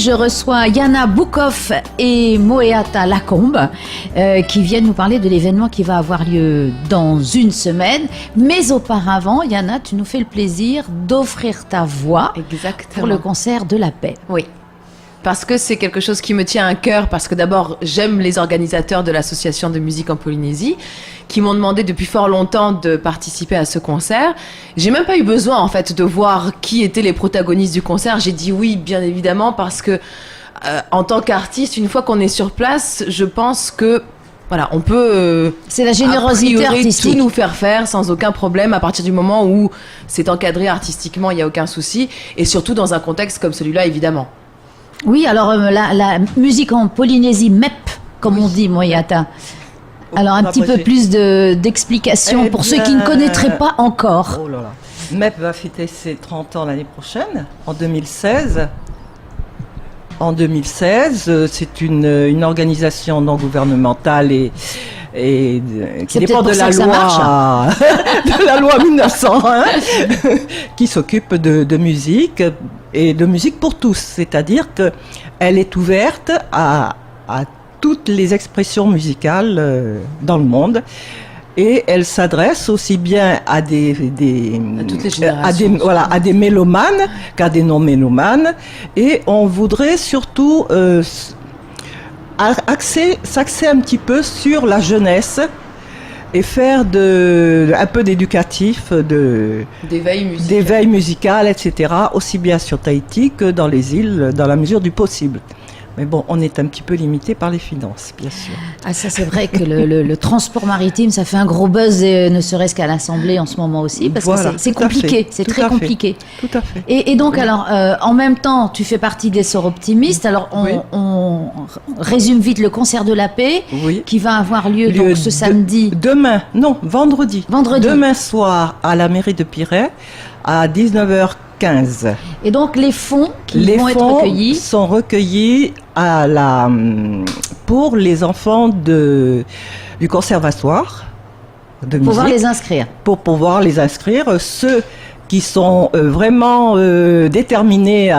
je reçois Yana Boukov et Moeata Lacombe qui viennent nous parler de l'événement qui va avoir lieu dans une semaine. Mais auparavant, Yana, tu nous fais le plaisir d'offrir ta voix pour le concert de la paix. Oui. Parce que c'est quelque chose qui me tient à cœur, parce que d'abord, j'aime les organisateurs de l'association de musique en Polynésie, qui m'ont demandé depuis fort longtemps de participer à ce concert. J'ai même pas eu besoin, en fait, de voir qui étaient les protagonistes du concert. J'ai dit oui, bien évidemment, parce que, en tant qu'artiste, une fois qu'on est sur place, je pense que voilà, on peut c'est la générosité artistique. Tout nous faire sans aucun problème à partir du moment où c'est encadré artistiquement, il n'y a aucun souci. Et surtout dans un contexte comme celui-là, évidemment. Oui, alors la musique en Polynésie, MEP, comme on dit, Moeata. Alors un petit peu plus d'explications pour ceux qui ne connaîtraient pas encore. Oh là là. MEP va fêter ses 30 ans l'année prochaine, en 2016. En 2016, c'est une organisation non gouvernementale et qui dépend de la loi de la loi 1901 qui s'occupe de musique et de musique pour tous, c'est-à-dire que elle est ouverte à toutes les expressions musicales dans le monde. Et elle s'adresse aussi bien à toutes les générations, à des mélomanes qu'à des non-mélomanes. Et on voudrait surtout s'axer un petit peu sur la jeunesse et faire un peu d'éducatif, d'éveil musical, etc., aussi bien sur Tahiti que dans les îles, dans la mesure du possible. Mais bon, on est un petit peu limité par les finances, bien sûr. Ah, ça, c'est vrai que le transport maritime, ça fait un gros buzz, ne serait-ce qu'à l'Assemblée en ce moment aussi, parce que c'est compliqué, c'est très compliqué. Tout à fait. Et donc, alors, en même temps, tu fais partie des Sœurs Optimistes. Alors, on résume vite le concert de la paix, qui va avoir lieu donc, ce samedi. Vendredi. Demain soir, à la mairie de Piret, à 19h15. Et donc les fonds vont être recueillis sont recueillis pour les enfants du conservatoire de musique. Pour pouvoir les inscrire. Ceux qui sont vraiment déterminés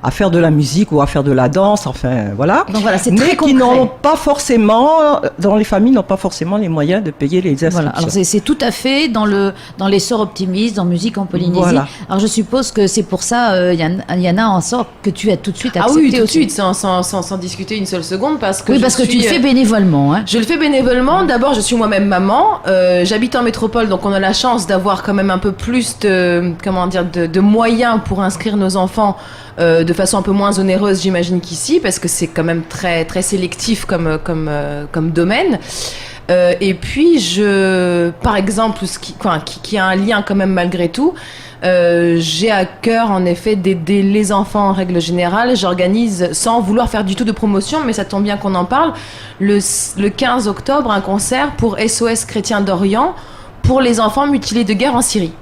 à faire de la musique ou à faire de la danse, enfin voilà. Donc voilà, c'est très concret. Mais qui n'ont pas forcément, dans les familles, n'ont pas forcément les moyens de payer les inscriptions. Voilà, alors c'est tout à fait dans les Sœurs Optimistes, en musique en Polynésie. Voilà. Alors je suppose que c'est pour ça, Yana, en sorte que tu as tout de suite accepté. Ah oui, tout de suite, sans discuter une seule seconde, parce que tu le fais bénévolement. Hein. Je le fais bénévolement. D'abord, je suis moi-même maman. J'habite en métropole, donc on a la chance d'avoir quand même un peu plus de moyens pour inscrire nos enfants. De façon un peu moins onéreuse, j'imagine, qu'ici, parce que c'est quand même très, très sélectif comme domaine. Et puis, par exemple, qui a un lien quand même malgré tout, j'ai à cœur, en effet, d'aider les enfants en règle générale. J'organise, sans vouloir faire du tout de promotion, mais ça tombe bien qu'on en parle, le 15 octobre, un concert pour SOS Chrétiens d'Orient pour les enfants mutilés de guerre en Syrie.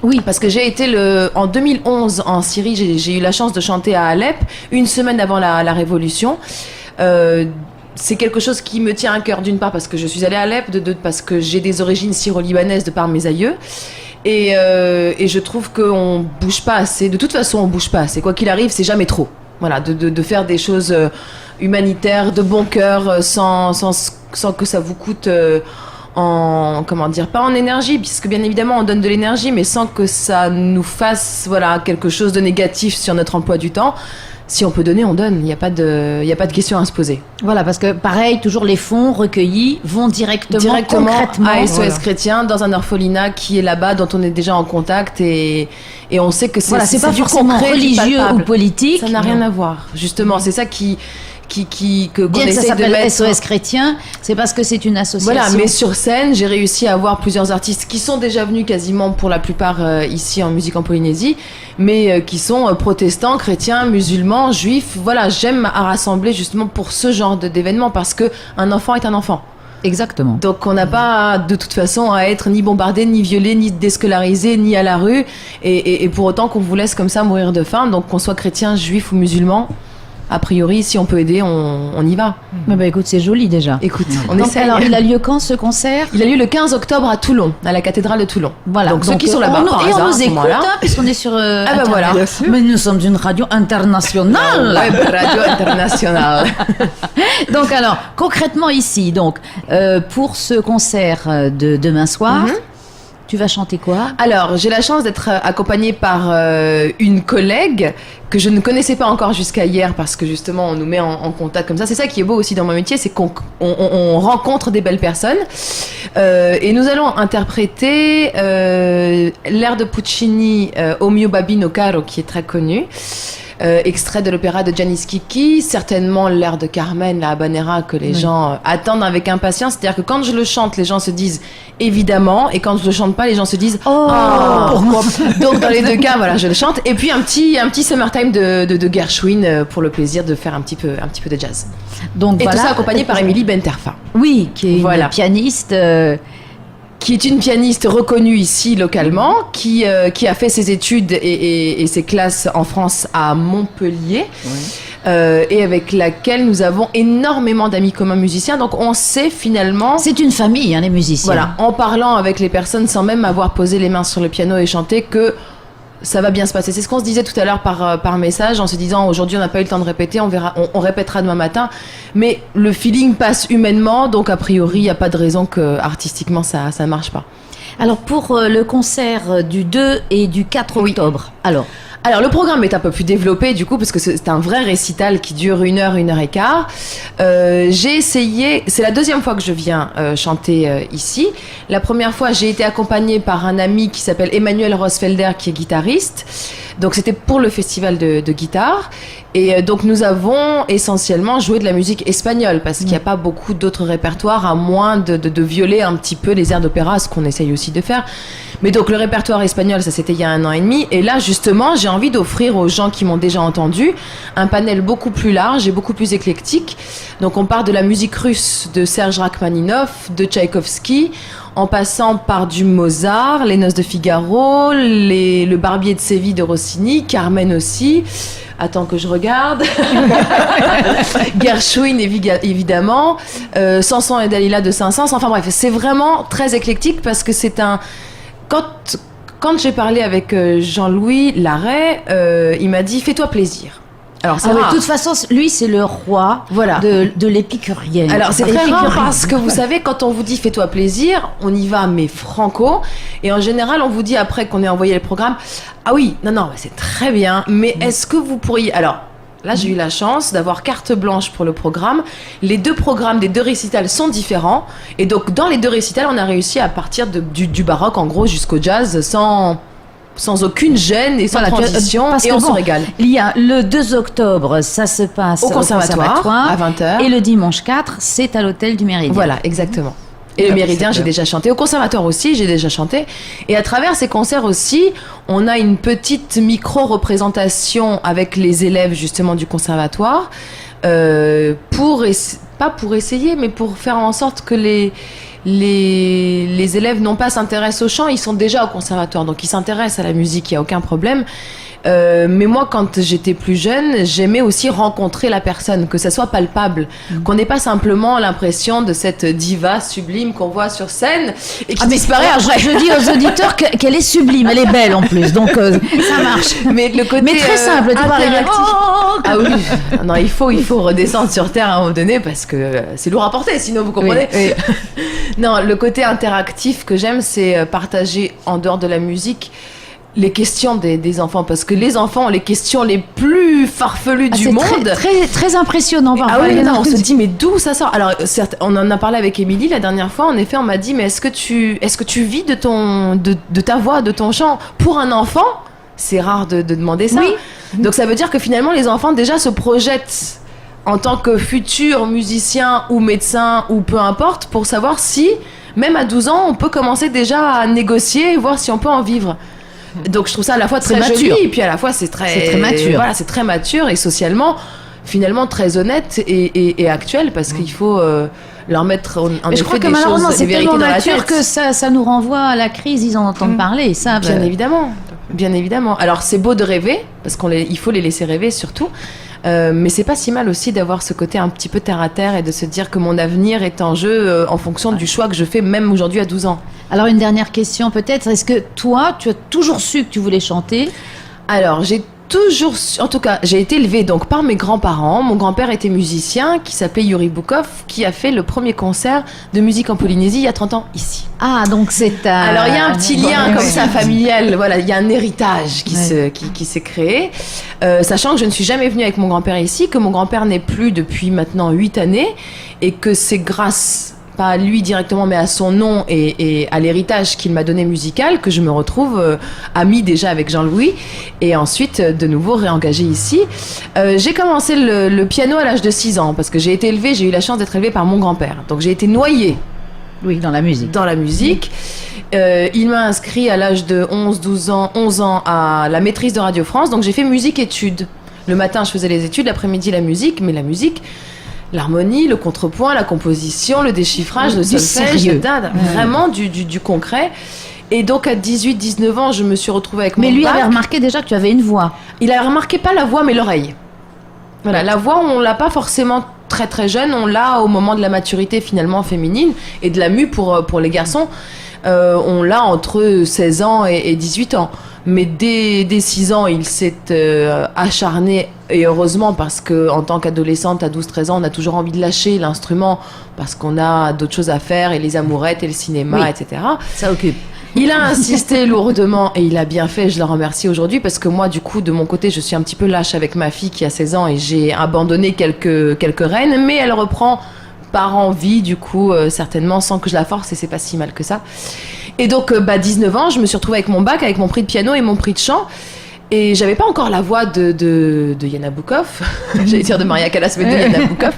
Oui, parce que j'ai été en 2011 en Syrie, j'ai eu la chance de chanter à Alep, une semaine avant la révolution. C'est quelque chose qui me tient à cœur, d'une part parce que je suis allée à Alep, de deux parce que j'ai des origines syro-libanaises de par mes aïeux. Et je trouve qu'on bouge pas assez. De toute façon, on bouge pas assez. Quoi qu'il arrive, c'est jamais trop. Voilà, de faire des choses humanitaires, de bon cœur, sans que ça vous coûte... pas en énergie, puisque bien évidemment on donne de l'énergie, mais sans que ça nous fasse quelque chose de négatif sur notre emploi du temps. Si on peut donner, on donne. Il n'y a pas de question à se poser. Voilà, parce que pareil, toujours les fonds recueillis vont directement concrètement à SOS Chrétien, dans un orphelinat qui est là-bas, dont on est déjà en contact, et on sait que c'est pas forcément concret, religieux ou politique. Ça n'a rien à voir. Justement, c'est ça qu'on bien que ça s'appelle de mettre... SOS Chrétien, c'est parce que c'est une association. Voilà, mais sur scène, j'ai réussi à avoir plusieurs artistes qui sont déjà venus quasiment pour la plupart ici en musique en Polynésie, mais qui sont protestants, chrétiens, musulmans, juifs. Voilà, j'aime à rassembler justement pour ce genre d'événement, parce qu'un enfant est un enfant. Exactement. Donc on n'a pas de toute façon à être ni bombardé, ni violé, ni déscolarisé, ni à la rue, et pour autant qu'on vous laisse comme ça mourir de faim, donc qu'on soit chrétien, juif ou musulman. A priori, si on peut aider, on y va. Bah, écoute, c'est joli déjà. Écoute, on Donc, essaie. alors, il a lieu quand ce concert? Il a lieu le 15 octobre à Toulon, à la cathédrale de Toulon. Voilà. Donc, ceux qui sont là-bas, par et hasard, on à nous ce écoute, moment-là. puisqu'on est sur. Ah bah Internet. voilà. Bien sûr. Mais nous sommes une radio internationale. Web Radio Internationale. Donc alors, concrètement ici, donc pour ce concert de demain soir, tu vas chanter quoi? Alors, j'ai la chance d'être accompagnée par une collègue que je ne connaissais pas encore jusqu'à hier parce que justement on nous met en contact comme ça. C'est ça qui est beau aussi dans mon métier, c'est qu'on rencontre des belles personnes. Et nous allons interpréter l'air de Puccini, O mio babino caro, qui est très connu. Extrait de l'opéra de Gianni Schicchi, certainement l'air de Carmen, la habanera, que les gens attendent avec impatience. C'est-à-dire que quand je le chante, les gens se disent évidemment, et quand je le chante pas, les gens se disent pourquoi. Donc dans les deux cas, voilà, je le chante. Et puis un petit summertime de Gershwin pour le plaisir de faire un petit peu de jazz. Donc Et voilà. tout ça accompagné par Émilie Benterfa. Oui, qui est Voilà. une pianiste. Qui est une pianiste reconnue ici localement, qui a fait ses études et ses classes en France à Montpellier, et avec laquelle nous avons énormément d'amis communs musiciens. Donc on sait finalement, C'est une famille, hein, les musiciens. voilà, en parlant avec les personnes sans même avoir posé les mains sur le piano et chanté, que ça va bien se passer. C'est ce qu'on se disait tout à l'heure par message, en se disant aujourd'hui on n'a pas eu le temps de répéter, on verra, on répétera demain matin. Mais le feeling passe humainement, donc a priori il n'y a pas de raison que artistiquement ça marche pas. Alors pour le concert du 2 et du 4 Oui. octobre, alors Le programme est un peu plus développé du coup parce que c'est un vrai récital qui dure 1 heure et quart. J'ai essayé, c'est la deuxième fois que je viens chanter ici. La première fois j'ai été accompagnée par un ami qui s'appelle Emmanuel Rosfelder qui est guitariste. Donc c'était pour le festival de guitare. Et donc nous avons essentiellement joué de la musique espagnole parce qu'il n'y a pas beaucoup d'autres répertoires à moins de violer un petit peu les airs d'opéra, ce qu'on essaye aussi de faire. Mais donc le répertoire espagnol, ça c'était il y a 1 an et demi. Et là justement, j'ai envie d'offrir aux gens qui m'ont déjà entendu un panel beaucoup plus large et beaucoup plus éclectique. Donc on part de la musique russe de Serge Rachmaninov, de Tchaïkovski, en passant par du Mozart, les Noces de Figaro, le Barbier de Séville de Rossini, Carmen aussi. Attends que je regarde. Gershwin évidemment, Samson et Dalila de Saint-Saëns. Enfin bref, c'est vraiment très éclectique parce que c'est un... Quand j'ai parlé avec Jean-Louis Larrey, il m'a dit fais-toi plaisir. Alors c'est de rare. toute façon, lui c'est le roi Voilà. de l'épicurienne. Alors c'est très rare L'épicurienne. parce que vous savez quand on vous dit fais-toi plaisir, on y va mais franco, et en général on vous dit après qu'on ait envoyé le programme ah oui non c'est très bien mais est-ce que vous pourriez, alors là j'ai eu la chance d'avoir carte blanche pour le programme. Les deux programmes des deux récitals sont différents et donc dans les deux récitals on a réussi à partir du baroque en gros jusqu'au jazz sans aucune gêne et sans Voilà, transition, parce et que on se bon, régale. Il y a le 2 octobre, ça se passe Au conservatoire, à 20h. Et le dimanche 4, c'est à l'hôtel du Méridien. Voilà, exactement. Et le Méridien, j'ai déjà chanté. Au conservatoire aussi, j'ai déjà chanté. Et à travers ces concerts aussi, on a une petite micro-représentation avec les élèves justement du conservatoire, pas pour essayer, mais pour faire en sorte que les élèves non pas s'intéressent au chant, ils sont déjà au conservatoire, donc ils s'intéressent à la musique, il n'y a aucun problème. Mais moi, quand j'étais plus jeune, j'aimais aussi rencontrer la personne, que ça soit palpable, qu'on n'ait pas simplement l'impression de cette diva sublime qu'on voit sur scène et qui disparaît après. Je dis aux auditeurs qu'elle est sublime, elle est belle en plus, donc ça marche. Mais le côté Mais très simple, tu parles interactif. oh, Ah oui, non, il faut redescendre sur terre à un moment donné parce que c'est lourd à porter, sinon vous comprenez. Oui, Non, le côté interactif que j'aime, c'est partager en dehors de la musique les questions des enfants, parce que les enfants ont les questions les plus farfelues du c'est monde. très, très impressionnant. Ah oui, non, on se dit mais d'où ça sort? Alors certes, on en a parlé avec Émilie la dernière fois. En effet, on m'a dit mais est-ce que tu vis de ta voix, de ton chant? Pour un enfant, c'est rare de demander ça. Oui. Donc ça veut dire que finalement les enfants déjà se projettent en tant que futurs musiciens ou médecins ou peu importe, pour savoir si même à 12 ans on peut commencer déjà à négocier et voir si on peut en vivre. Donc je trouve ça à la fois très C'est joli mature. et puis à la fois c'est très mature. Voilà, c'est très mature et socialement finalement très honnête et actuel, parce qu'il faut leur mettre en Mais je effet crois que des malheureusement choses, des c'est vérités tellement dans la mature tête. que ça nous renvoie à la crise, ils en entendent parler, ils savent. Bien évidemment, bien évidemment. Alors c'est beau de rêver parce il faut les laisser rêver surtout. Mais c'est pas si mal aussi d'avoir ce côté un petit peu terre à terre et de se dire que mon avenir est en jeu en fonction du choix que je fais même aujourd'hui à 12 ans. Alors une dernière question peut-être, est-ce que toi, tu as toujours su que tu voulais chanter? Alors, en tout cas, j'ai été élevée donc par mes grands-parents. Mon grand-père était musicien, qui s'appelait Yuri Boukov, qui a fait le premier concert de musique en Polynésie il y a 30 ans, ici. Ah, donc c'est un... Alors, il y a un petit lien comme ça familial, voilà, il y a un héritage qui s'est créé. Sachant que je ne suis jamais venue avec mon grand-père ici, que mon grand-père n'est plus depuis maintenant 8 années, et que c'est grâce... pas à lui directement, mais à son nom et à l'héritage qu'il m'a donné musical, que je me retrouve amie déjà avec Jean-Louis, et ensuite de nouveau réengagée ici. J'ai commencé le piano à l'âge de 6 ans, parce que j'ai eu la chance d'être élevée par mon grand-père. Donc j'ai été noyée dans la musique. Il m'a inscrit à l'âge de 11 ans à la maîtrise de Radio France, donc j'ai fait musique-études. Le matin, je faisais les études, l'après-midi, la musique, mais la musique... l'harmonie, le contrepoint, la composition, le déchiffrage, le solfège, vraiment du concret. Et donc à 18-19 ans, je me suis retrouvée avec mon bac. Mais lui avait remarqué déjà que tu avais une voix. Il a remarqué pas la voix, mais l'oreille. Voilà, la voix, on l'a pas forcément très très jeune, on l'a au moment de la maturité finalement féminine et de la mue pour les garçons. On l'a entre 16 ans et 18 ans. Mais dès 6 ans, il s'est acharné, et heureusement, parce qu'en tant qu'adolescente, à 12-13 ans, on a toujours envie de lâcher l'instrument, parce qu'on a d'autres choses à faire, et les amourettes, et le cinéma, etc. Ça occupe. Il a insisté lourdement, et il a bien fait, je le remercie aujourd'hui, parce que moi, du coup, de mon côté, je suis un petit peu lâche avec ma fille qui a 16 ans, et j'ai abandonné quelques rênes, mais elle reprend par envie, du coup, certainement, sans que je la force, et c'est pas si mal que ça. Et donc, 19 ans, je me suis retrouvée avec mon bac, avec mon prix de piano et mon prix de chant. Et j'avais pas encore la voix de Yana Boukov. J'allais dire de Maria Callas, mais de Yana Boukov.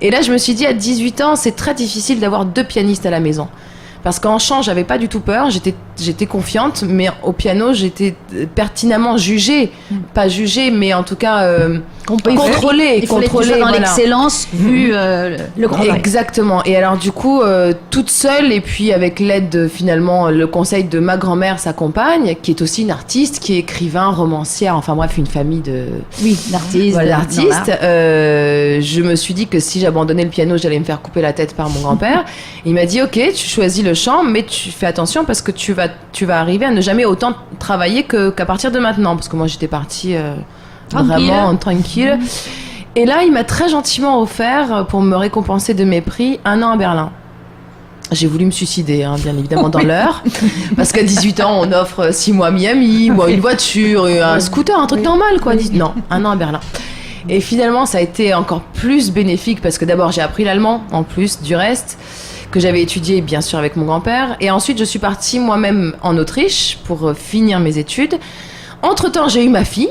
Et là, je me suis dit, à 18 ans, c'est très difficile d'avoir 2 pianistes à la maison. Parce qu'en chant, j'avais pas du tout peur, j'étais confiante, mais au piano, j'étais pertinemment jugée. Pas jugée, mais en tout cas contrôlée. Il fallait toujours dans l'excellence, vu le grand bac. Exactement. Et alors du coup, toute seule, et puis avec l'aide, finalement, le conseil de ma grand-mère, sa compagne, qui est aussi une artiste, qui est écrivain, romancière, enfin bref, une famille de... Oui, d'artistes. Voilà, d'artistes. Je me suis dit que si j'abandonnais le piano, j'allais me faire couper la tête par mon grand-père. Il m'a dit, ok, tu choisis le chant, mais tu fais attention parce que tu vas arriver à ne jamais autant travailler qu'à partir de maintenant. Parce que moi, j'étais partie vraiment tranquille. Et là, il m'a très gentiment offert, pour me récompenser de mes prix, 1 an à Berlin. J'ai voulu me suicider, bien évidemment, dans l'heure. Parce qu'à 18 ans, on offre 6 mois à Miami, ou une voiture, un scooter, un truc normal, quoi. Non, 1 an à Berlin. Et finalement, ça a été encore plus bénéfique parce que d'abord, j'ai appris l'allemand, en plus du reste, que j'avais étudié bien sûr avec mon grand-père. Et ensuite, je suis partie moi-même en Autriche pour finir mes études. Entre-temps, j'ai eu ma fille.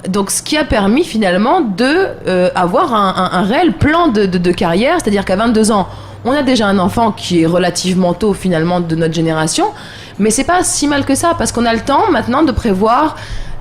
Donc, ce qui a permis finalement d'avoir un réel plan de carrière. C'est-à-dire qu'à 22 ans, on a déjà un enfant qui est relativement tôt finalement de notre génération. Mais c'est pas si mal que ça parce qu'on a le temps maintenant de prévoir...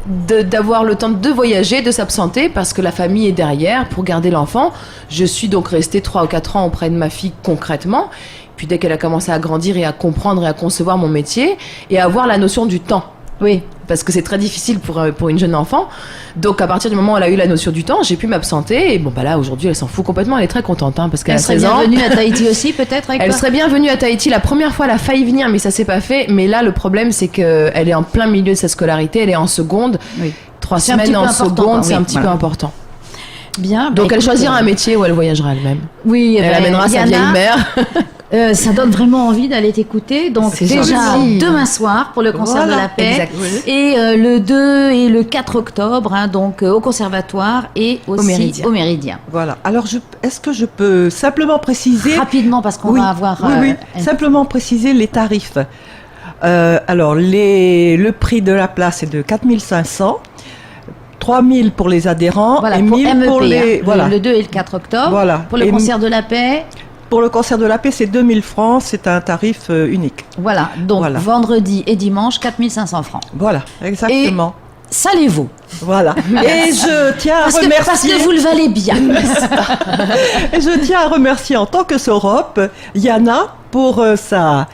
d'avoir le temps de voyager, de s'absenter parce que la famille est derrière pour garder l'enfant. Je suis donc restée 3 ou 4 ans auprès de ma fille concrètement. Puis dès qu'elle a commencé à grandir et à comprendre et à concevoir mon métier et à avoir la notion du temps. Oui, parce que c'est très difficile pour une jeune enfant. Donc à partir du moment où elle a eu la notion du temps, j'ai pu m'absenter. Et bon bah là aujourd'hui elle s'en fout complètement, elle est très contente parce qu'elle a 16 ans. Elle serait bienvenue à Tahiti aussi peut-être avec Elle toi. serait bienvenue à Tahiti. La première fois elle a failli venir mais ça s'est pas fait. Mais là le problème c'est qu'elle est en plein milieu de sa scolarité, elle est en seconde. Oui. 3 semaines en seconde, c'est un petit peu important. Bien. Donc elle choisira un métier où elle voyagera elle-même. Oui, elle amènera sa vieille mère. Ça donne vraiment envie d'aller t'écouter. Donc c'est déjà gentil. Demain soir pour le concert de la paix. Exact. Et le 2 et le 4 octobre, donc au conservatoire et aussi au Méridien. Voilà. Alors est-ce que je peux simplement préciser rapidement parce qu'on va avoir simplement préciser les tarifs. Alors le prix de la place est de 4 500. 3 000 pour les adhérents et 1 000 pour les... Voilà. Le 2 et le 4 octobre. Voilà. Pour le concert de la paix. Pour le concert de la paix, c'est 2 000 francs. C'est un tarif unique. Voilà. Donc, vendredi et dimanche, 4 500 francs. Voilà, exactement. Et salez-vous. Voilà. Et je tiens à remercier... Parce que vous le valez bien. Et je tiens à remercier en tant que Sorop, Yana, pour sa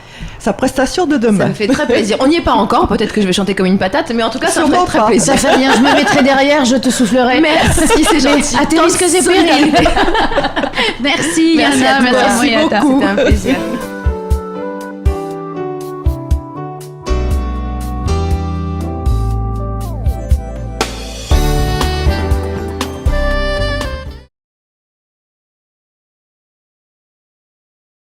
sa prestation de Ça demain. me fait très plaisir. On n'y est pas encore, peut-être que je vais chanter comme une patate, mais en tout cas, ça me fait Sûrement très pas. plaisir. Ça fait rien, je me mettrai derrière, je te soufflerai. Merci, c'est gentil. À tes Tant de risques et solidarité. périls. Merci Merci Yana, à toi. merci Merci Moyata. beaucoup. C'était un plaisir.